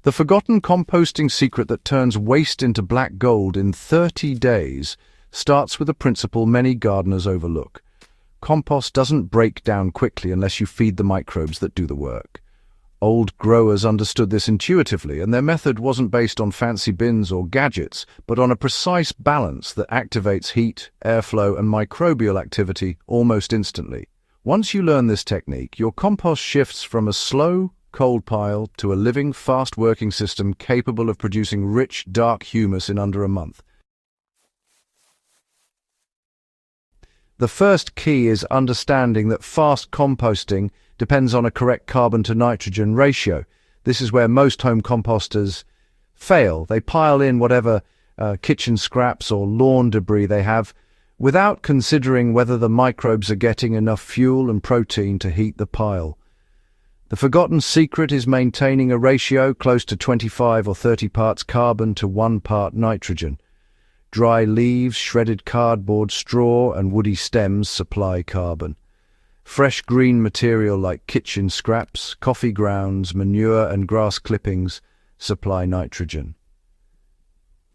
The forgotten composting secret that turns waste into black gold in 30 days starts with a principle many gardeners overlook. Compost doesn't break down quickly unless you feed the microbes that do the work. Old growers understood this intuitively, and their method wasn't based on fancy bins or gadgets, but on a precise balance that activates heat, airflow, and microbial activity almost instantly. Once you learn this technique, your compost shifts from a slow, cold pile to a living, fast-working system capable of producing rich, dark humus in under a month. The first key is understanding that fast composting depends on a correct carbon-to-nitrogen ratio. This is where most home composters fail. They pile in whatever kitchen scraps or lawn debris they have without considering whether the microbes are getting enough fuel and protein to heat the pile. The forgotten secret is maintaining a ratio close to 25 or 30 parts carbon to 1 part nitrogen. Dry leaves, shredded cardboard, straw, and woody stems supply carbon. Fresh green material like kitchen scraps, coffee grounds, manure, and grass clippings supply nitrogen.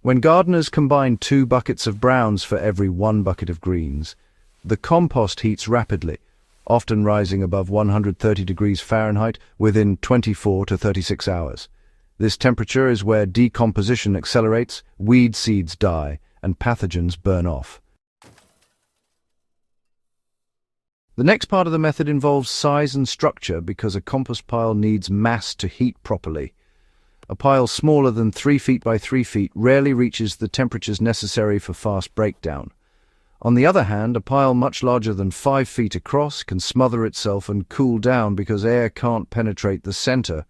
When gardeners combine 2 buckets of browns for every 1 bucket of greens, the compost heats rapidly, often rising above 130 degrees Fahrenheit within 24 to 36 hours. This temperature is where decomposition accelerates, weed seeds die, and pathogens burn off. The next part of the method involves size and structure because a compost pile needs mass to heat properly. A pile smaller than 3 feet by 3 feet rarely reaches the temperatures necessary for fast breakdown. On the other hand, a pile much larger than 5 feet across can smother itself and cool down because air can't penetrate the center.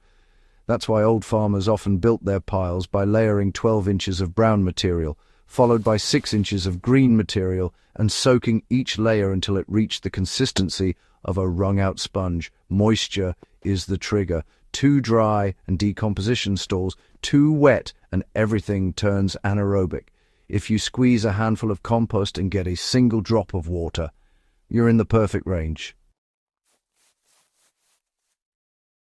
That's why old farmers often built their piles by layering 12 inches of brown material, followed by 6 inches of green material, and soaking each layer until it reached the consistency of a wrung-out sponge. Moisture is the trigger. Too dry and decomposition stalls. Too wet and everything turns anaerobic. If you squeeze a handful of compost and get a single drop of water, you're in the perfect range.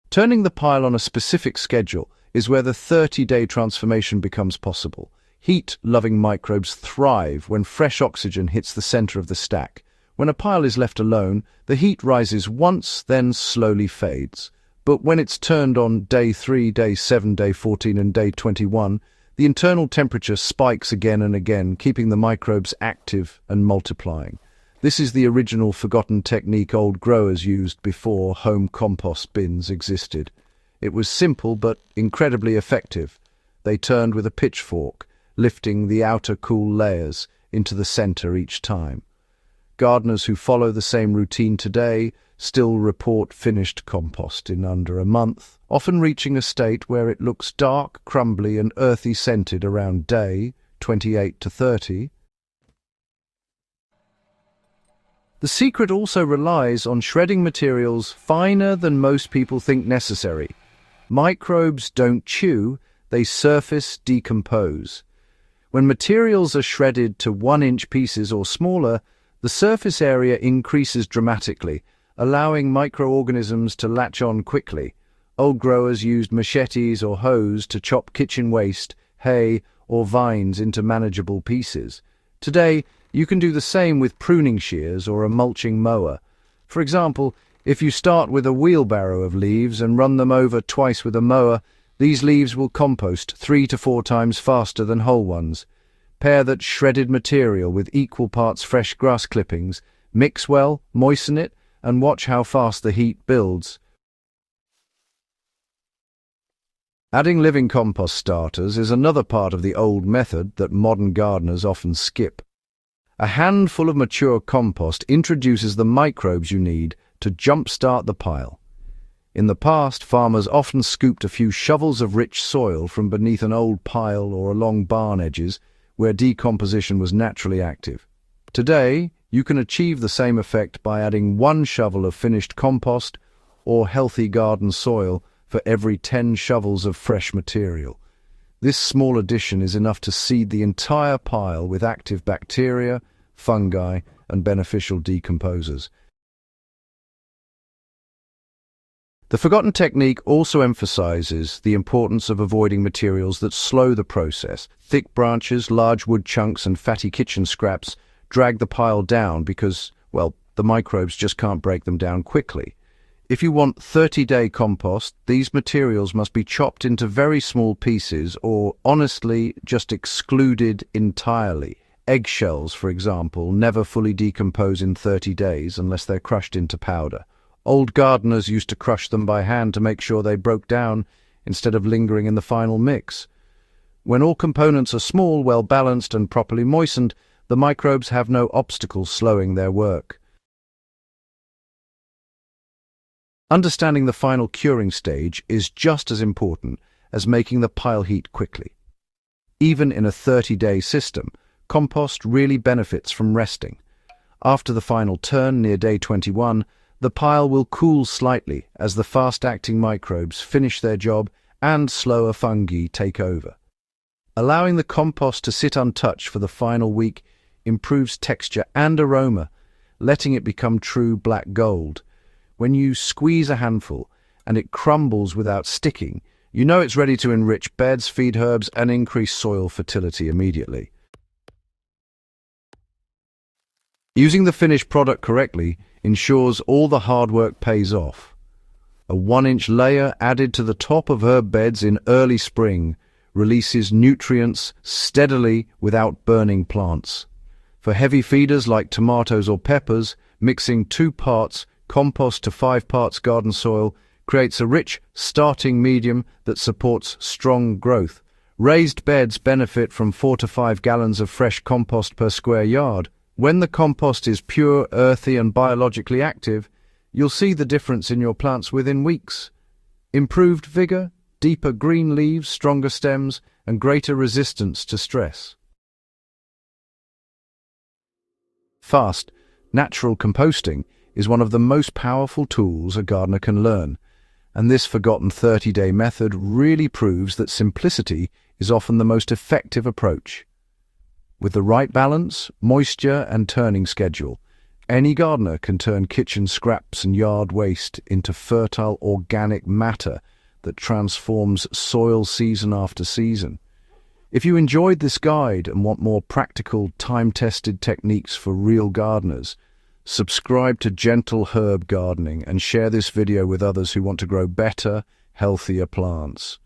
Turning the pile on a specific schedule is where the 30-day transformation becomes possible. Heat-loving microbes thrive when fresh oxygen hits the center of the stack. When a pile is left alone, the heat rises once, then slowly fades. But when it's turned on day 3, day 7, day 14, and day 21, the internal temperature spikes again and again, keeping the microbes active and multiplying. This is the original forgotten technique old growers used before home compost bins existed. It was simple but incredibly effective. They turned with a pitchfork, lifting the outer cool layers into the center each time. Gardeners who follow the same routine today still report finished compost in under a month, often reaching a state where it looks dark, crumbly, and earthy scented around day 28 to 30. The secret also relies on shredding materials finer than most people think necessary. Microbes don't chew, they surface decompose. When materials are shredded to 1-inch pieces or smaller, the surface area increases dramatically, allowing microorganisms to latch on quickly. Old growers used machetes or hoes to chop kitchen waste, hay, or vines into manageable pieces. Today, you can do the same with pruning shears or a mulching mower. For example, if you start with a wheelbarrow of leaves and run them over twice with a mower, these leaves will compost 3 to 4 times faster than whole ones. Pair that shredded material with equal parts fresh grass clippings, mix well, moisten it, and watch how fast the heat builds. Adding living compost starters is another part of the old method that modern gardeners often skip. A handful of mature compost introduces the microbes you need to jumpstart the pile. In the past, farmers often scooped a few shovels of rich soil from beneath an old pile or along barn edges where decomposition was naturally active. Today, you can achieve the same effect by adding 1 shovel of finished compost or healthy garden soil for every 10 shovels of fresh material. This small addition is enough to seed the entire pile with active bacteria, fungi, and beneficial decomposers. The forgotten technique also emphasizes the importance of avoiding materials that slow the process. Thick branches, large wood chunks, and fatty kitchen scraps drag the pile down because, well, the microbes just can't break them down quickly. If you want 30-day compost, these materials must be chopped into very small pieces or, honestly, just excluded entirely. Eggshells, for example, never fully decompose in 30 days unless they're crushed into powder. Old gardeners used to crush them by hand to make sure they broke down instead of lingering in the final mix. When all components are small, well-balanced and properly moistened, the microbes have no obstacles slowing their work. Understanding the final curing stage is just as important as making the pile heat quickly. Even in a 30-day system, compost really benefits from resting. After the final turn near day 21, the pile will cool slightly as the fast-acting microbes finish their job and slower fungi take over. Allowing the compost to sit untouched for the final week improves texture and aroma, letting it become true black gold. When you squeeze a handful and it crumbles without sticking, you know it's ready to enrich beds, feed herbs, and increase soil fertility immediately. Using the finished product correctly ensures all the hard work pays off. A 1-inch layer added to the top of herb beds in early spring releases nutrients steadily without burning plants. For heavy feeders like tomatoes or peppers, mixing 2 parts compost to 5 parts garden soil creates a rich starting medium that supports strong growth. Raised beds benefit from 4 to 5 gallons of fresh compost per square yard. When the compost is pure, earthy, and biologically active, you'll see the difference in your plants within weeks. Improved vigor, deeper green leaves, stronger stems, and greater resistance to stress. Fast, natural composting is one of the most powerful tools a gardener can learn, and this forgotten 30-day method really proves that simplicity is often the most effective approach. With the right balance, moisture, and turning schedule, any gardener can turn kitchen scraps and yard waste into fertile organic matter that transforms soil season after season. If you enjoyed this guide and want more practical, time-tested techniques for real gardeners, subscribe to Gentle Herb Gardening and share this video with others who want to grow better, healthier plants.